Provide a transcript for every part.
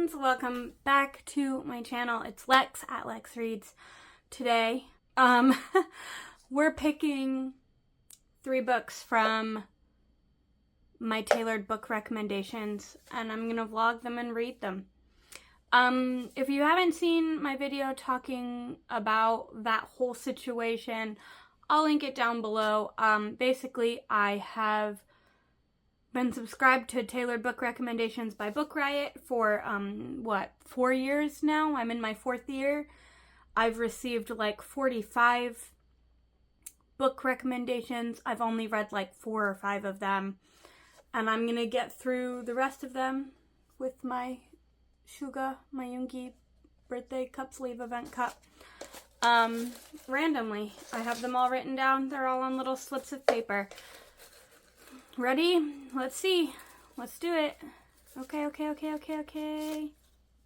friends, welcome back to my channel. It's Lex at Lex Reads. Today, we're picking 3 books from my tailored book recommendations, and I'm gonna vlog them and read them. If you haven't seen my video talking about that whole situation, I'll link it down below. Basically, I have been subscribed to tailored book recommendations by Book Riot for, 4 years now? I'm in my 4th year. I've received like 45 book recommendations. I've only read like 4 or 5 of them. And I'm gonna get through the rest of them with my Shuga, my Nghi birthday cup sleeve event cup. Randomly. I have them all written down. They're all on little slips of paper. Ready? Let's see. Let's do it. Okay.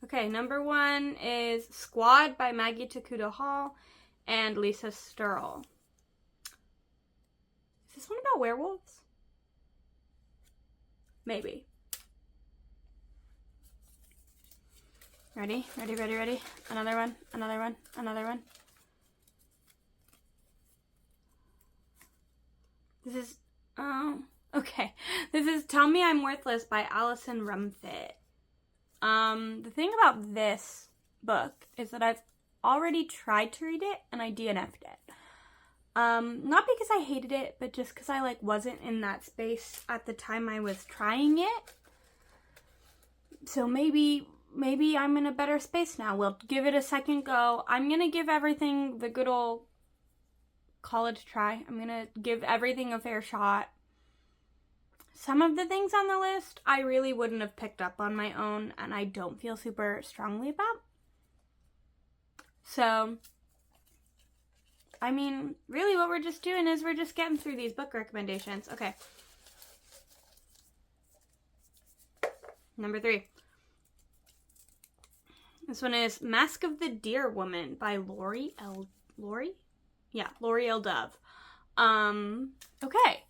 Okay, number 1 is Squad by Maggie Tokuda-Hall and Lisa Sturl. Is this one about werewolves? Maybe. Ready? Another one. This is, okay. This is Tell Me I'm Worthless by Alison Rumfitt. The thing about this book is that I've already tried to read it and I DNF'd it. Not because I hated it, but just because I wasn't in that space at the time I was trying it. So maybe I'm in a better space now. We'll give it a second go. I'm gonna give everything the good old college try. I'm gonna give everything a fair shot. Some of the things on the list I really wouldn't have picked up on my own, and I don't feel super strongly about. So, I mean, really what we're just doing is we're just getting through these book recommendations. Okay. Number 3. This one is Mask of the Deer Woman by Lori L. Dove. Okay.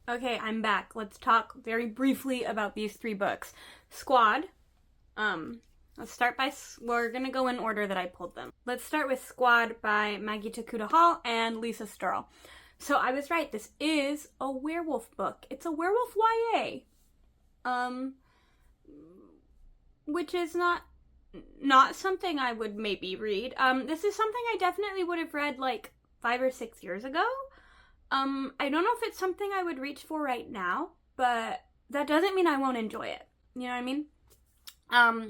Okay, I'm back. Let's talk very briefly about these 3 books. Squad. Let's start by, we're gonna go in order that I pulled them. Let's start with Squad by Maggie Tokuda-Hall and Lisa Sturl. So I was right, this is a werewolf book. It's a werewolf YA. Which is not something I would maybe read. This is something I definitely would have read 5 or 6 years ago. I don't know if it's something I would reach for right now, but that doesn't mean I won't enjoy it. You know what I mean?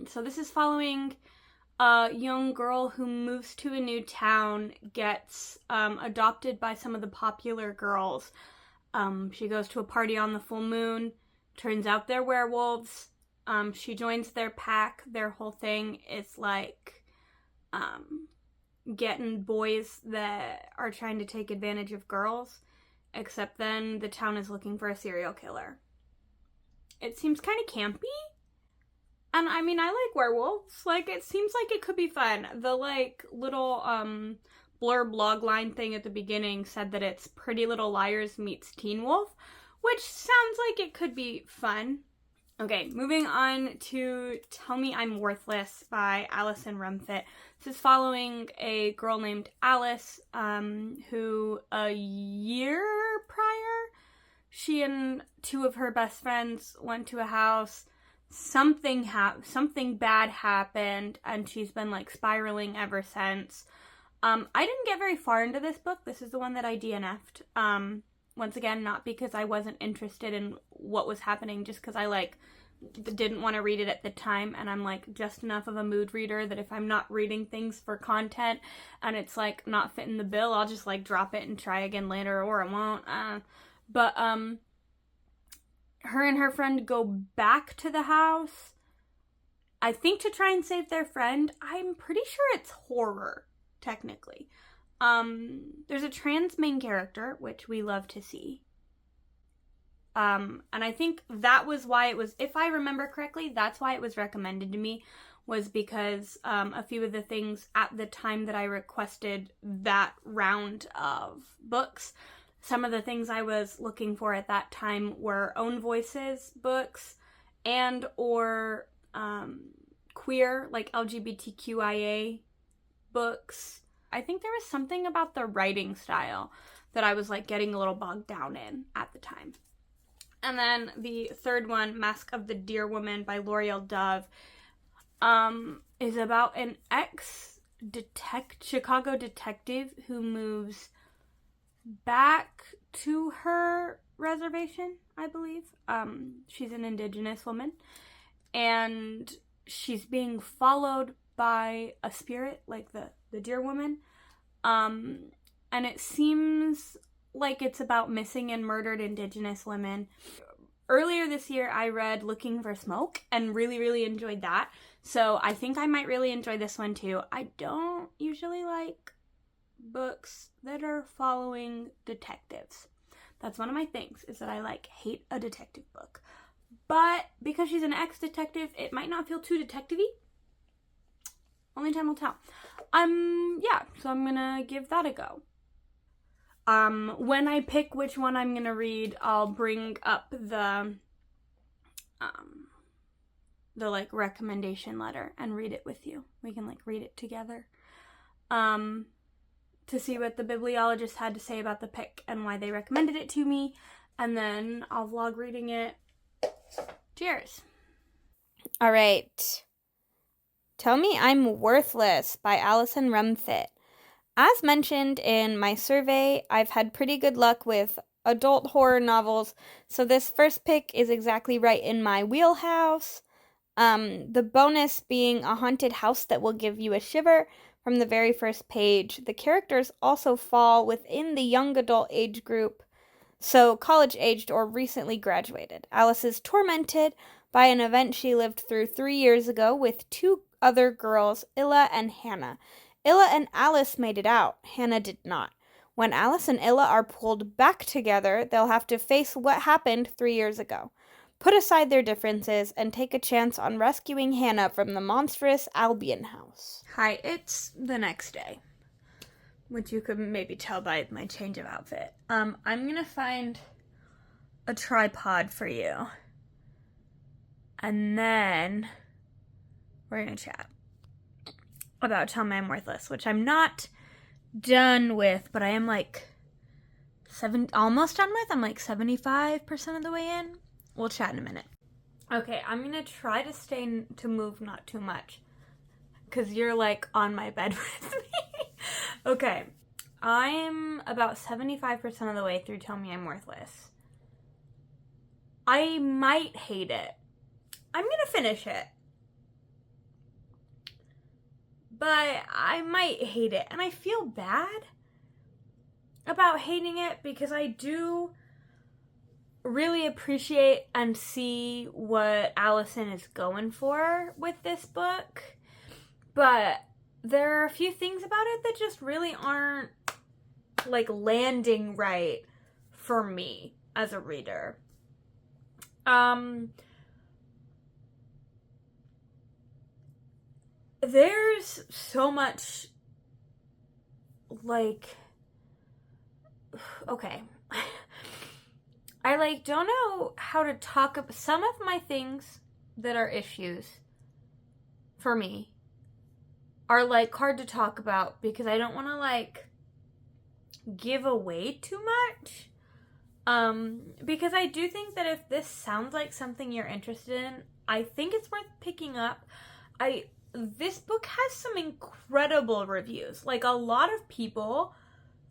So this is following a young girl who moves to a new town, gets adopted by some of the popular girls. She goes to a party on the full moon. Turns out they're werewolves. She joins their pack. Their whole thing is getting boys that are trying to take advantage of girls. Except then the town is looking for a serial killer. It seems kind of campy. And I mean, I like werewolves. It seems like it could be fun. The little blurb logline thing at the beginning said that it's Pretty Little Liars meets Teen Wolf, which sounds like it could be fun. Okay, moving on to Tell Me I'm Worthless by Alison Rumfitt. This is following a girl named Alice, who a year prior, she and 2 of her best friends went to a house. Something bad happened, and she's been spiraling ever since. I didn't get very far into this book. This is the one that I DNF'd. Once again, not because I wasn't interested in what was happening, just because I didn't want to read it at the time, and I'm just enough of a mood reader that if I'm not reading things for content and it's not fitting the bill, I'll just drop it and try again later, or I won't. But her and her friend go back to the house, I think to try and save their friend. I'm pretty sure it's horror, technically. There's a trans main character, which we love to see. And I think that was why it was, if I remember correctly, that's why it was recommended to me, was because a few of the things at the time that I requested that round of books, some of the things I was looking for at that time were own voices books and or queer, like LGBTQIA books. I think there was something about the writing style that I was like getting a little bogged down in at the time. And then the third one, Mask of the Deer Woman by L'Oreal Dove, is about an Chicago detective who moves back to her reservation, I believe. She's an indigenous woman, and she's being followed by a spirit, like the deer woman. And it seems like it's about missing and murdered indigenous women. Earlier this year, I read Looking for Smoke and really, really enjoyed that. So I think I might really enjoy this one too. I don't usually like books that are following detectives. That's one of my things, is that I hate a detective book. But because she's an ex-detective, it might not feel too detective-y. Only time will tell. Yeah, so I'm gonna give that a go. When I pick which one I'm gonna read, I'll bring up the recommendation letter and read it with you. We can read it together. To see what the bibliologist had to say about the pick and why they recommended it to me, and then I'll vlog reading it. Cheers. All right. Tell Me I'm Worthless by Alison Rumfitt. As mentioned in my survey, I've had pretty good luck with adult horror novels, so this first pick is exactly right in my wheelhouse. The bonus being a haunted house that will give you a shiver from the very first page. The characters also fall within the young adult age group, so college-aged or recently graduated. Alice is tormented by an event she lived through 3 years ago with two other girls, Illa and Hannah. Illa and Alice made it out. Hannah did not. When Alice and Illa are pulled back together, they'll have to face what happened 3 years ago, put aside their differences, and take a chance on rescuing Hannah from the monstrous Albion house. Hi, it's the next day, which you could maybe tell by my change of outfit. I'm gonna find a tripod for you, and then we're gonna chat about Tell Me I'm Worthless, which I'm not done with, but I am almost done with. I'm 75% of the way in. We'll chat in a minute. Okay, I'm gonna try to move not too much, because you're on my bed with me. Okay, I'm about 75% of the way through Tell Me I'm Worthless. I might hate it. I'm gonna finish it, but I might hate it, and I feel bad about hating it because I do really appreciate and see what Alison is going for with this book, but there are a few things about it that just really aren't landing right for me as a reader. There's so much okay. I don't know how to talk about some of my things that are issues for me are hard to talk about because I don't want to give away too much. Because I do think that if this sounds like something you're interested in, I think it's worth picking up. This book has some incredible reviews. A lot of people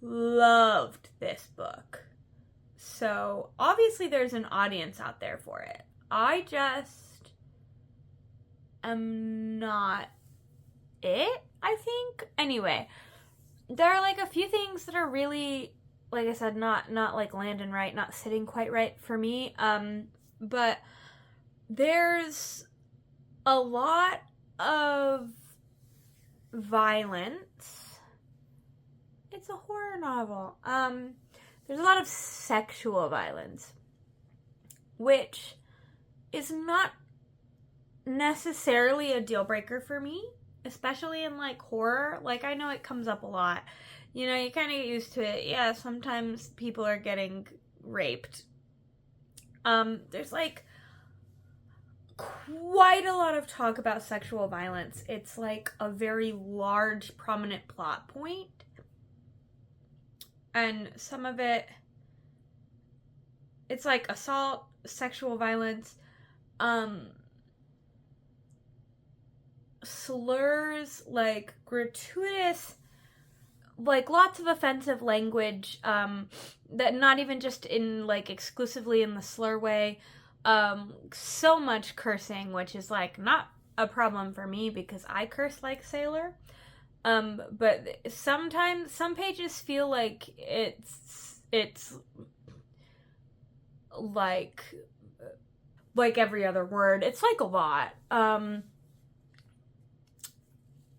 loved this book. So, obviously there's an audience out there for it. I just am not it, I think. Anyway, there are a few things that are really, like I said, not landing right, not sitting quite right for me. But there's a lot of violence. It's a horror novel. There's a lot of sexual violence, which is not necessarily a deal breaker for me, especially in horror. I know it comes up a lot. You kind of get used to it. Yeah, sometimes people are getting raped. There's quite a lot of talk about sexual violence. It's like a very large, prominent plot point. And some of it, it's like assault, sexual violence, slurs, like gratuitous, like lots of offensive language, that not even just in like exclusively in the slur way, so much cursing, which is like not a problem for me because I curse like sailor. But sometimes some pages feel like it's like every other word. It's like a lot.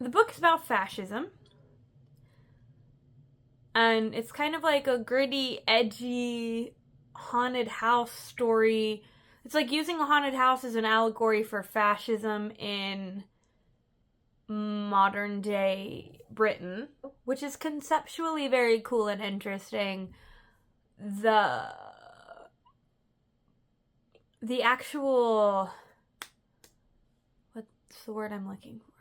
The book is about fascism. And it's kind of like a gritty, edgy, haunted house story. It's like using a haunted house as an allegory for fascism in modern day Britain, which is conceptually very cool and interesting. The actual, what's the word I'm looking for?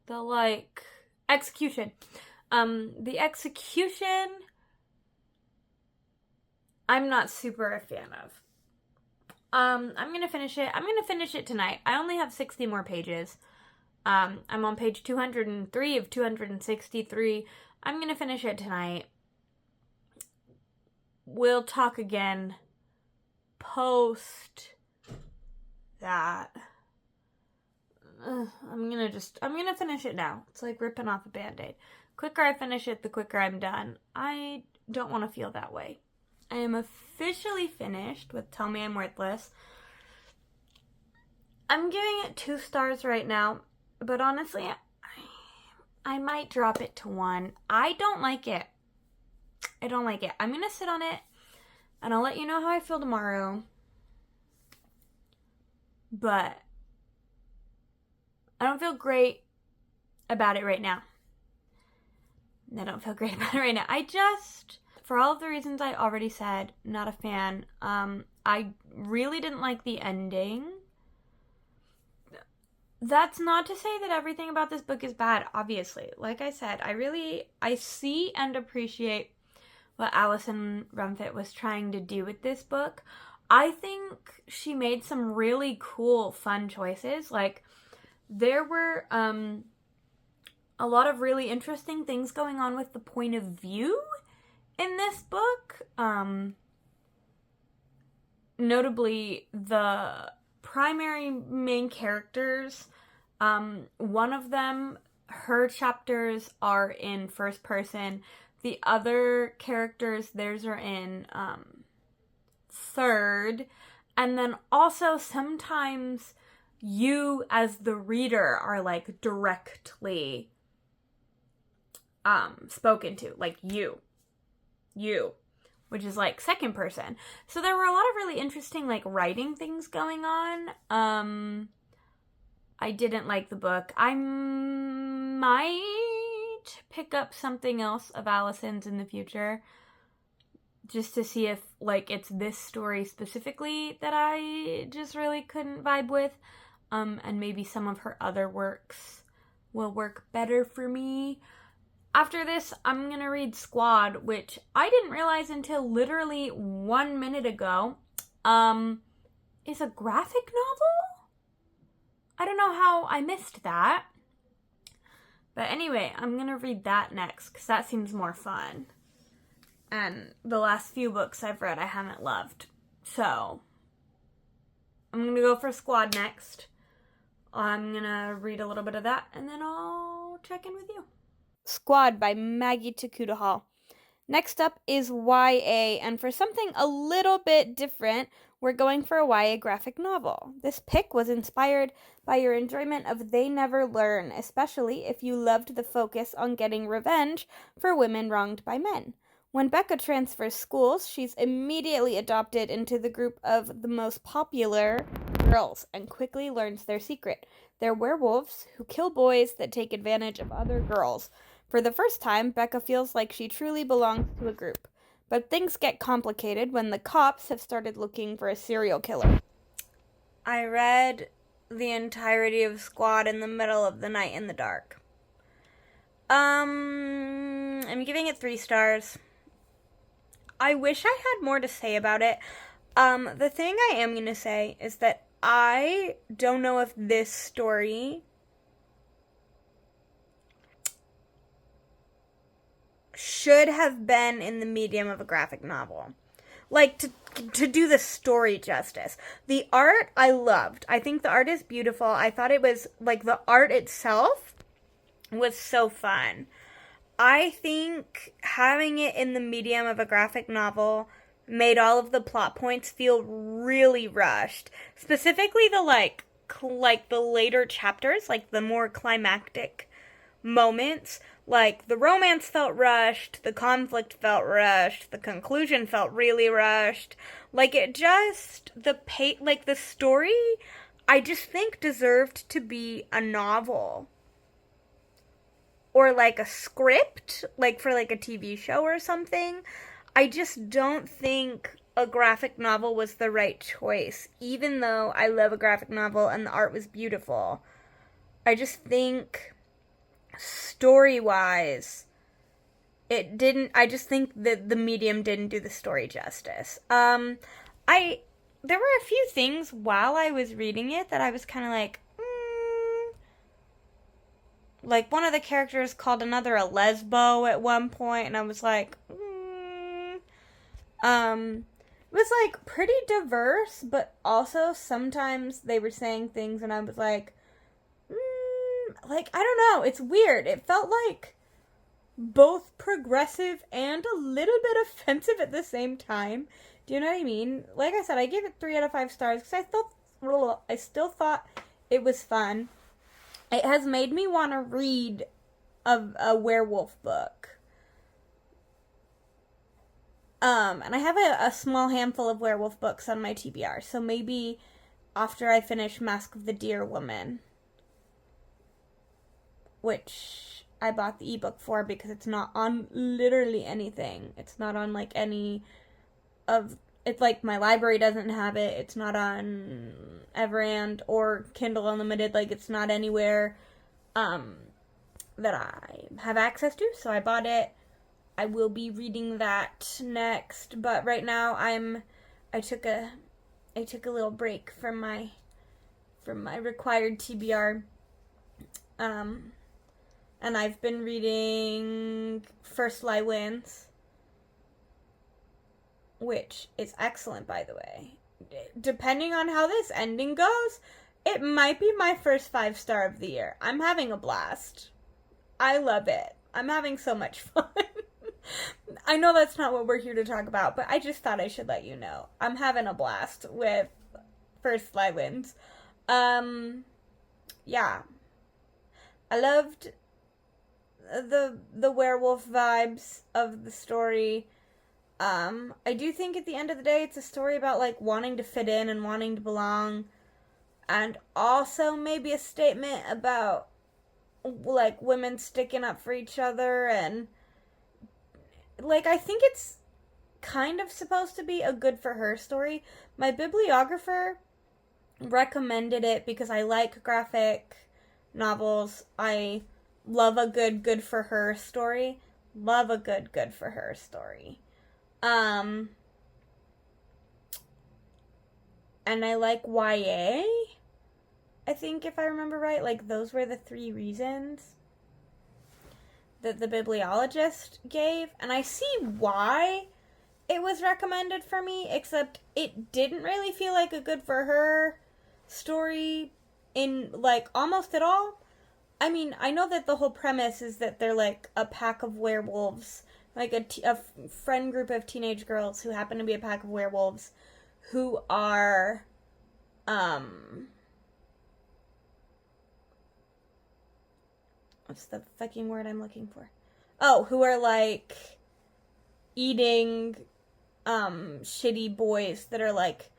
The like execution. The execution, I'm not super a fan of. I'm gonna finish it. I'm gonna finish it tonight. I only have 60 more pages. I'm on page 203 of 263. I'm gonna finish it tonight. We'll talk again post that. I'm gonna finish it now. It's like ripping off a Band-Aid. Quicker I finish it, the quicker I'm done. I don't want to feel that way. I am officially finished with Tell Me I'm Worthless. I'm giving it 2 stars right now, but honestly, I might drop it to 1. I don't like it. I'm going to sit on it, and I'll let you know how I feel tomorrow. But I don't feel great about it right now. I just, for all of the reasons I already said, not a fan. I really didn't like the ending. That's not to say that everything about this book is bad, obviously. Like I said, I see and appreciate what Alison Rumfitt was trying to do with this book. I think she made some really cool, fun choices. Like, there were, a lot of really interesting things going on with the point of view in this book. Notably, the primary main characters, one of them, her chapters are in first person. The other characters, theirs are in third. And then also sometimes you as the reader are like directly spoken to, like you, which is like second person. So there were a lot of really interesting like writing things going on. I didn't like the book. I might pick up something else of Alison's in the future, just to see if like it's this story specifically that I just really couldn't vibe with, and maybe some of her other works will work better for me. After this, I'm going to read Squad, which I didn't realize until literally 1 minute ago, is a graphic novel? I don't know how I missed that. But anyway, I'm going to read that next, because that seems more fun. And the last few books I've read I haven't loved. So, I'm going to go for Squad next. I'm going to read a little bit of that, and then I'll check in with you. Squad by Maggie Tokuda-Hall. Next up is YA, and for something a little bit different, we're going for a YA graphic novel. This pick was inspired by your enjoyment of They Never Learn, especially if you loved the focus on getting revenge for women wronged by men. When Becca transfers schools, she's immediately adopted into the group of the most popular girls and quickly learns their secret. They're werewolves who kill boys that take advantage of other girls. For the first time, Becca feels like she truly belongs to a group. But things get complicated when the cops have started looking for a serial killer. I read the entirety of Squad in the middle of the night in the dark. I'm giving it 3 stars. I wish I had more to say about it. The thing I am going to say is that I don't know if this story should have been in the medium of a graphic novel. Like, to do the story justice. The art, I loved. I think the art is beautiful. I thought it was, like, the art itself was so fun. I think having it in the medium of a graphic novel made all of the plot points feel really rushed. Specifically the, like the later chapters, like, the more climactic moments. Like, the romance felt rushed, the conflict felt rushed, the conclusion felt really rushed. Like, it just, the story, I just think deserved to be a novel. Or, like, a script, like, for, like, a TV show or something. I just don't think a graphic novel was the right choice, even though I love a graphic novel and the art was beautiful. I just think story-wise, I just think that the medium didn't do the story justice. There were a few things while I was reading it that I was kind of like, one of the characters called another a lesbo at one point, and I was like, it was, like, pretty diverse, but also sometimes they were saying things, and I was like, I don't know, it's weird. It felt like both progressive and a little bit offensive at the same time. Do you know what I mean? Like I said, I gave it 3 out of 5 stars because I still thought it was fun. It has made me want to read a werewolf book. And I have a small handful of werewolf books on my TBR, so maybe after I finish Mask of the Deer Woman, which I bought the ebook for because it's not on literally anything. It's not on, like, any of... It's like my library doesn't have it. It's not on Everand or Kindle Unlimited. Like, it's not anywhere that I have access to, so I bought it. I will be reading that next, but right now I took a little break from my required TBR. And I've been reading First Lie Wins, which is excellent, by the way. Depending on how this ending goes, it might be my first 5-star of the year. I'm having a blast. I love it. I'm having so much fun. I know that's not what we're here to talk about, but I just thought I should let you know. I'm having a blast with First Lie Wins. Yeah. I loved the werewolf vibes of the story. I do think at the end of the day it's a story about, like, wanting to fit in and wanting to belong, and also maybe a statement about, like, women sticking up for each other, and, like, I think it's kind of supposed to be a good for her story. My bibliographer recommended it because I like graphic novels. I love a good for her story. Love a good for her story. And I like YA. I think, if I remember right, like, those were the 3 reasons that the bibliologist gave. And I see why it was recommended for me, except it didn't really feel like a good for her story in, like, almost at all. I mean, I know that the whole premise is that they're, like, a pack of werewolves, like a friend group of teenage girls who happen to be a pack of werewolves who are, what's the fucking word I'm looking for? Oh, who are, like, eating, shitty boys that are, like,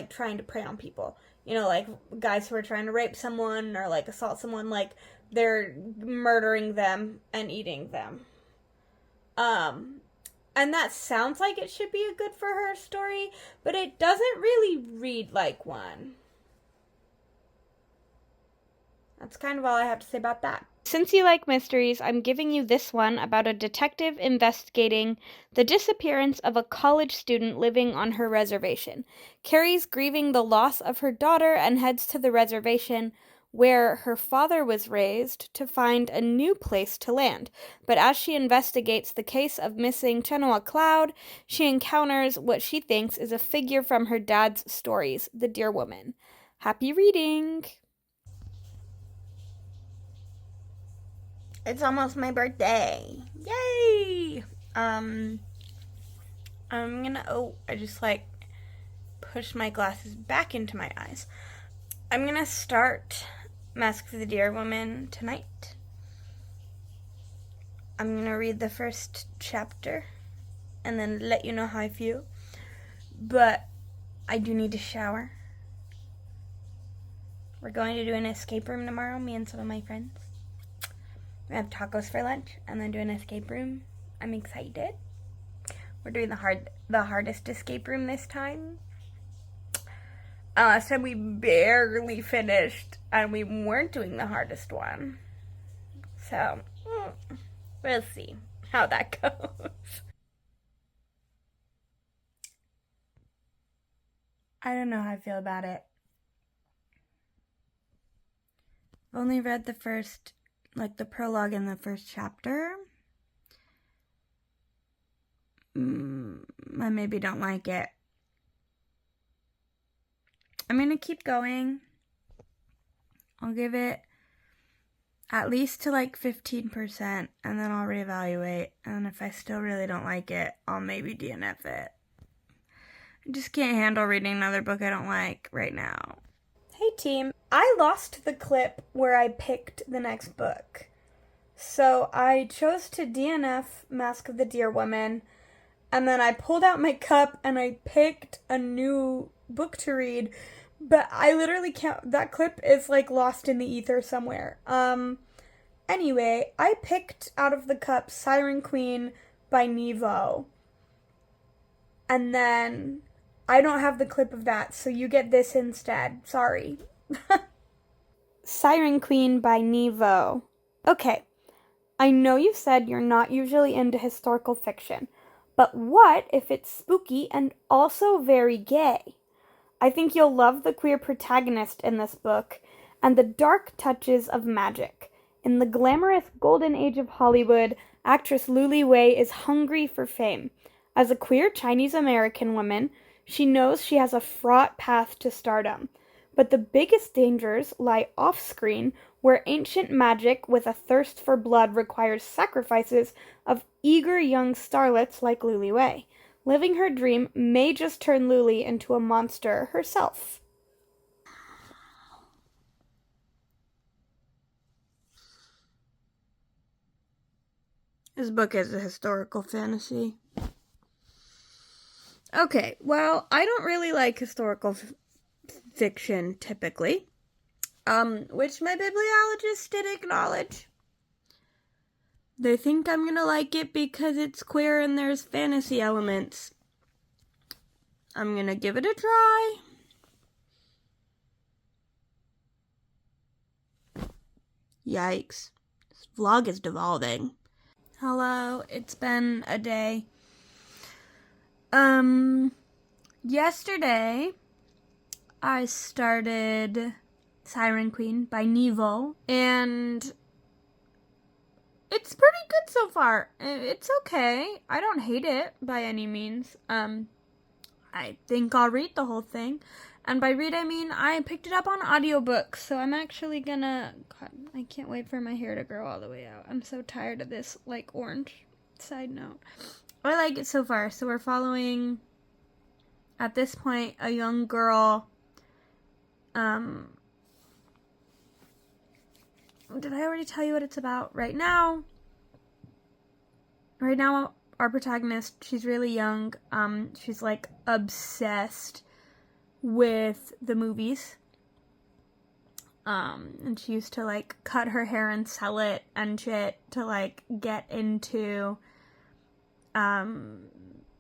trying to prey on people. You know, like, guys who are trying to rape someone or, like, assault someone, like, they're murdering them and eating them. And that sounds like it should be a good for her story, but it doesn't really read like one. that's kind of all I have to say about that. Since you like mysteries, I'm giving you this one about a detective investigating the disappearance of a college student living on her reservation. Carrie's grieving the loss of her daughter and heads to the reservation where her father was raised to find a new place to land. But as she investigates the case of missing Chenoa Cloud, she encounters what she thinks is a figure from her dad's stories, the Deer Woman. Happy reading! It's almost my birthday. Yay! I'm gonna, I just pushed my glasses back into my eyes. I'm gonna start Mask of the Deer Woman tonight. I'm gonna read the first chapter and then let you know how I feel. But I do need to shower. We're going to do an escape room tomorrow, me and some of my friends. We have tacos for lunch and then do an escape room. I'm excited. We're doing the hardest escape room this time. Last time we barely finished and we weren't doing the hardest one. So, we'll see how that goes. I don't know how I feel about it. I've only read the first, the prologue in the first chapter. I maybe don't like it. I'm gonna keep going. I'll give it at least to 15% and then I'll reevaluate. And if I still really don't like it, I'll maybe DNF it. I just can't handle reading another book I don't like right now. Hey team, I lost the clip where I picked the next book. So I chose to DNF Mask of the Deer Woman, and then I pulled out my cup and I picked a new book to read, but I literally can't, that clip is lost in the ether somewhere. Anyway, I picked out of the cup Siren Queen by Nghi Vo. And then I don't have the clip of that, so you get this instead. Sorry. Siren Queen by Nghi Vo. Okay, I know you said you're not usually into historical fiction, but what if it's spooky and also very gay? I think you'll love the queer protagonist in this book and the dark touches of magic. In the glamorous golden age of Hollywood, actress Luli Wei is hungry for fame. As a queer Chinese-American woman, she knows she has a fraught path to stardom. But the biggest dangers lie off-screen, where ancient magic with a thirst for blood requires sacrifices of eager young starlets like Luli Wei. Living her dream may just turn Luli into a monster herself. This book is a historical fantasy. Okay, well, I don't really like historical fiction, typically. Which my bibliologist did acknowledge. They think I'm gonna like it because it's queer and there's fantasy elements. I'm gonna give it a try. Yikes. This vlog is devolving. Hello, it's been a day. Yesterday, I started Siren Queen by Nghi Vo, and it's pretty good so far. It's okay. I don't hate it by any means. I think I'll read the whole thing. And by read, I mean I picked it up on audiobook, so I'm actually gonna... God, I can't wait for my hair to grow all the way out. I'm so tired of this, orange side note. I like it so far. So we're following, at this point, a young girl. Did I already tell you what it's about? Right now, our protagonist, she's really young. She's obsessed with the movies. And she used to cut her hair and sell it and shit to get into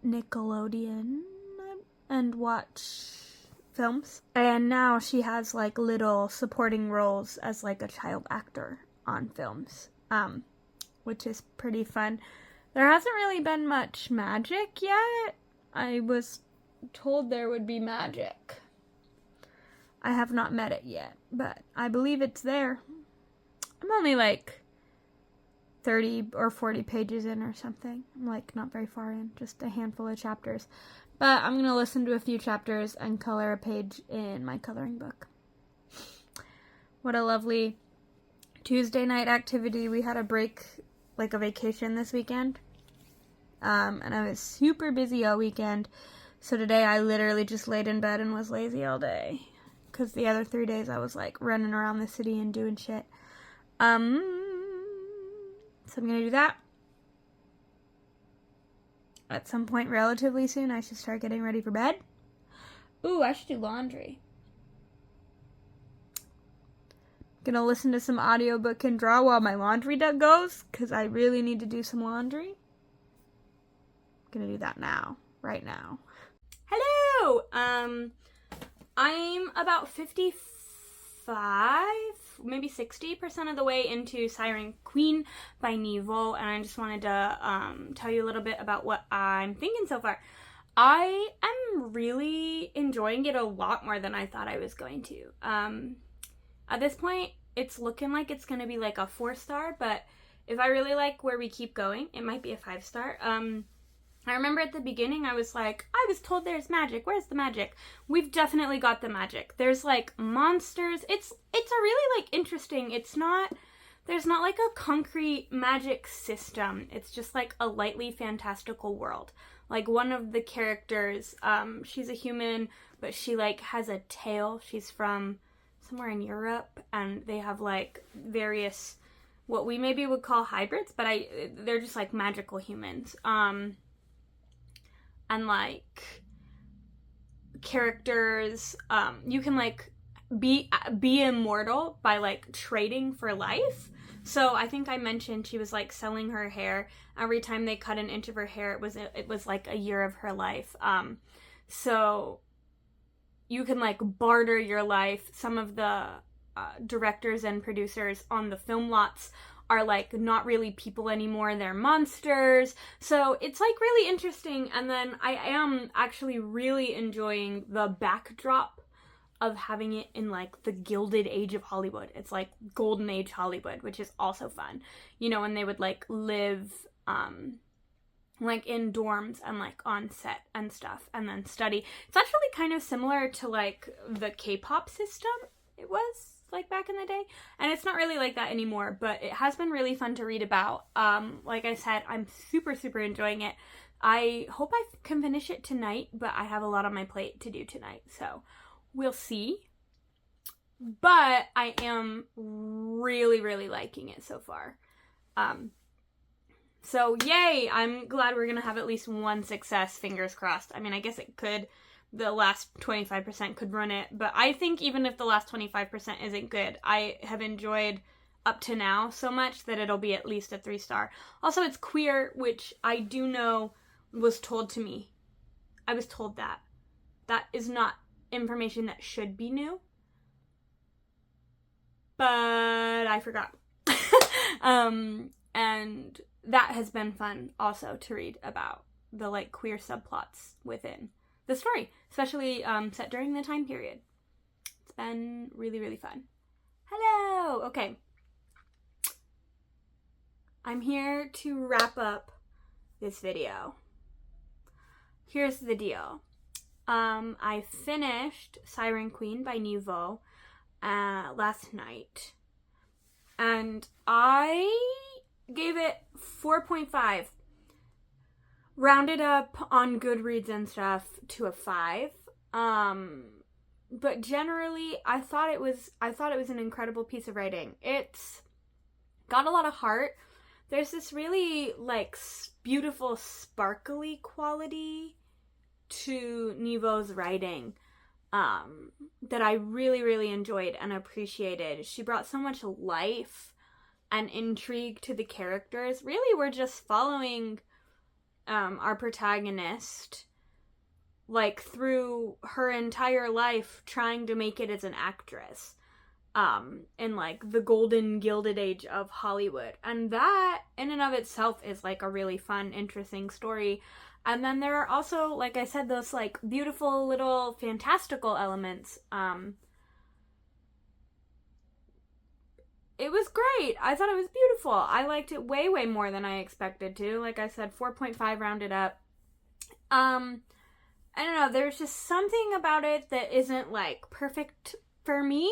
Nickelodeon and watch films. And now she has like little supporting roles as like a child actor on films, which is pretty fun. There hasn't really been much magic yet. I was told there would be magic. I have not met it yet, but I believe it's there. I'm only like 30 or 40 pages in or something. I'm like not very far in, just a handful of chapters. But I'm going to listen to a few chapters and color a page in my coloring book. What a lovely Tuesday night activity. We had a break, like a vacation this weekend. And I was super busy all weekend. So today I literally just laid in bed and was lazy all day. Because the other 3 days I was like running around the city and doing shit. So I'm going to do that. At some point relatively soon, I should start getting ready for bed. Ooh, I should do laundry. Gonna listen to some audiobook and draw while my laundry goes, because I really need to do some laundry. Gonna do that now. Right now. Hello! I'm about 55, maybe 60% of the way into Siren Queen by Nghi Vo, and I just wanted to tell you a little bit about what I'm thinking so far. I am really enjoying it a lot more than I thought I was going to. At this point, it's looking like it's going to be like a 4-star, but if I really like where we keep going, it might be a 5-star. I remember at the beginning I was like, I was told there's magic. Where's the magic? We've definitely got the magic. There's like monsters. It's a really like interesting. There's not like a concrete magic system. It's just like a lightly fantastical world. Like one of the characters, she's a human, but she like has a tail. She's from somewhere in Europe, and they have like various, what we maybe would call hybrids, but they're just like magical humans. And like characters, you can like be immortal by like trading for life. So I think I mentioned she was like selling her hair. Every time they cut an inch of her hair, it was like a year of her life. So you can like barter your life. Some of the directors and producers on the film lots are like not really people anymore, they're monsters. So it's like really interesting. And then I am actually really enjoying the backdrop of having it in like the Gilded Age of Hollywood. It's like Golden Age Hollywood, which is also fun. You know, when they would like live like in dorms and like on set and stuff and then study. It's actually kind of similar to like the K-pop system it was like back in the day, and it's not really like that anymore, but it has been really fun to read about. Like I said, I'm super enjoying it. I hope I can finish it tonight, but I have a lot on my plate to do tonight, so we'll see. But I am really liking it so far. So yay, I'm glad we're gonna have at least one success, fingers crossed. I mean, I guess it could, the last 25% could run it, but I think even if the last 25% isn't good, I have enjoyed up to now so much that it'll be at least a 3-star. Also, it's queer, which I do know was told to me. I was told that. That is not information that should be new. But I forgot. And that has been fun also to read about the like queer subplots within the story, especially set during the time period. It's been really fun. Hello! Okay. I'm here to wrap up this video. Here's the deal. I finished Siren Queen by Nghi Vo last night, and I gave it 4.5. Rounded up on Goodreads and stuff to a 5. But generally, I thought it was an incredible piece of writing. It's got a lot of heart. There's this really like beautiful, sparkly quality to Nghi Vo's writing that I really enjoyed and appreciated. She brought so much life and intrigue to the characters. Really, we're just following our protagonist like, through her entire life trying to make it as an actress. In, like, the golden gilded age of Hollywood. And that, in and of itself, is, like, a really fun, interesting story. And then there are also, like I said, those, like, beautiful little fantastical elements. It was great. I thought it was beautiful. I liked it way, way more than I expected to. Like I said, 4.5 rounded up. I don't know, there's just something about it that isn't, like, perfect for me.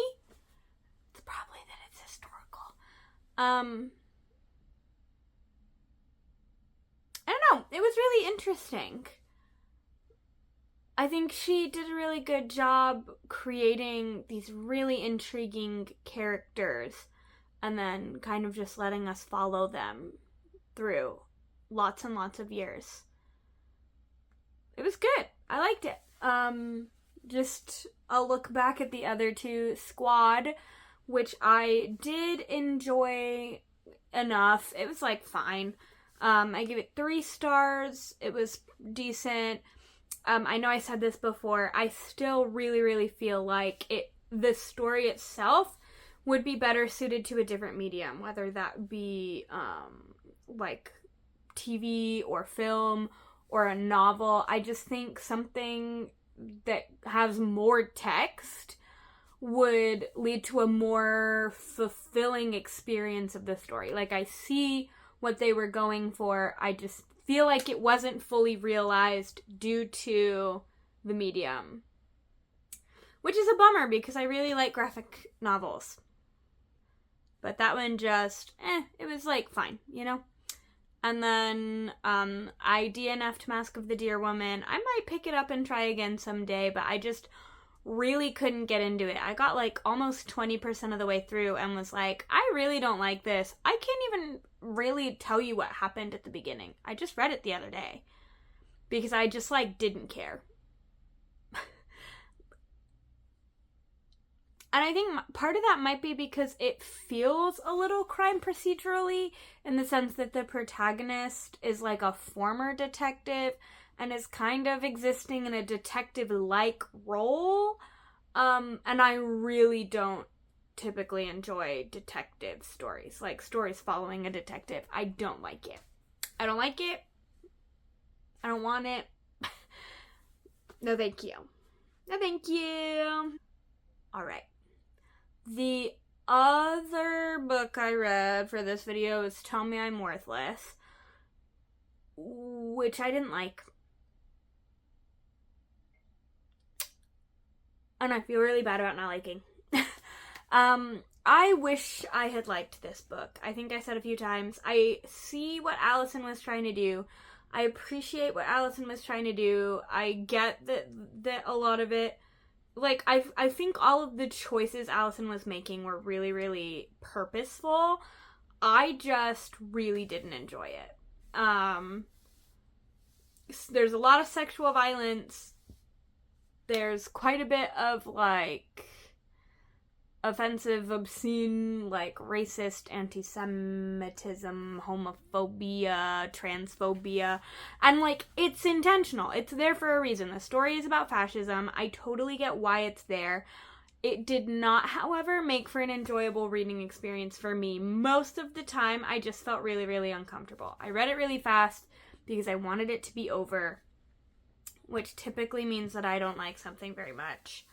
It's probably that it's historical. I don't know. It was really interesting. I think she did a really good job creating these really intriguing characters and then kind of just letting us follow them through lots and lots of years. It was good. I liked it. Just a look back at the other two, Squad, which I did enjoy enough. It was, like, fine. I gave it 3 stars. It was decent. I know I said this before. I still really, really feel like the story itself would be better suited to a different medium, whether that be, like, TV or film or a novel. I just think something that has more text would lead to a more fulfilling experience of the story. Like, I see what they were going for. I just feel like it wasn't fully realized due to the medium. Which is a bummer because I really like graphic novels. But that one just, it was, like, fine, you know? And then, I DNF'd Mask of the Deer Woman. I might pick it up and try again someday, but I just really couldn't get into it. I got, like, almost 20% of the way through and was like, I really don't like this. I can't even really tell you what happened at the beginning. I just read it the other day. Because I just, like, didn't care. And I think part of that might be because it feels a little crime procedurally in the sense that the protagonist is, like, a former detective and is kind of existing in a detective-like role. And I really don't typically enjoy detective stories, like stories following a detective. I don't like it. I don't like it. I don't want it. No, thank you. No, thank you. All right. The other book I read for this video is Tell Me I'm Worthless, which I didn't like. And I feel really bad about not liking. I wish I had liked this book. I think I said a few times, I see what Alison was trying to do. I appreciate what Alison was trying to do. I get that a lot of it, like, I think all of the choices Alison was making were really, really purposeful. I just really didn't enjoy it. There's a lot of sexual violence. There's quite a bit of, like, offensive, obscene, like, racist, anti-Semitism, homophobia, transphobia, and, like, it's intentional. It's there for a reason. The story is about fascism. I totally get why it's there. It did not, however, make for an enjoyable reading experience for me. Most of the time, I just felt really, really uncomfortable. I read it really fast because I wanted it to be over, which typically means that I don't like something very much.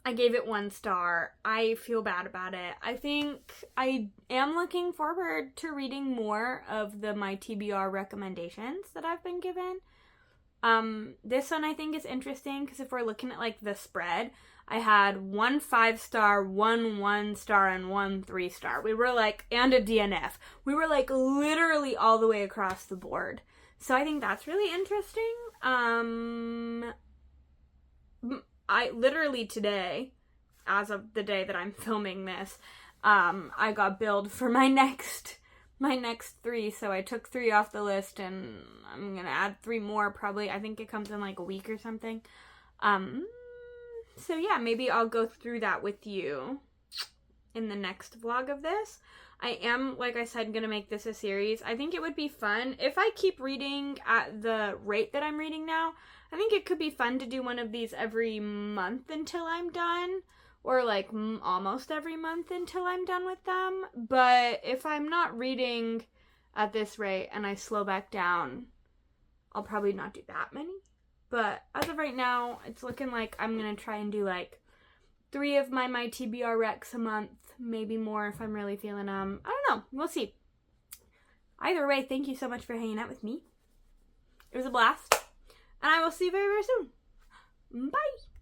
I gave it 1 star. I feel bad about it. I think I am looking forward to reading more of my TBR recommendations that I've been given. This one I think is interesting because if we're looking at, like, the spread, I had 1 5-star, 1 1-star, and 1 3-star. We were, like, and a DNF. We were, like, literally all the way across the board. So I think that's really interesting. I literally today, as of the day that I'm filming this, I got billed for my next 3, so I took 3 off the list, and I'm gonna add 3 more probably. I think it comes in, like, a week or something. So yeah, maybe I'll go through that with you. in the next vlog of this. I am, like I said, going to make this a series. I think it would be fun. If I keep reading at the rate that I'm reading now, I think it could be fun to do one of these every month until I'm done. Or like almost every month until I'm done with them. But if I'm not reading at this rate and I slow back down, I'll probably not do that many. But as of right now, it's looking like I'm going to try and do like 3 of my TBR Recs a month. Maybe more if I'm really feeling them. I don't know. We'll see. Either way, thank you so much for hanging out with me. It was a blast. And I will see you very, very soon. Bye!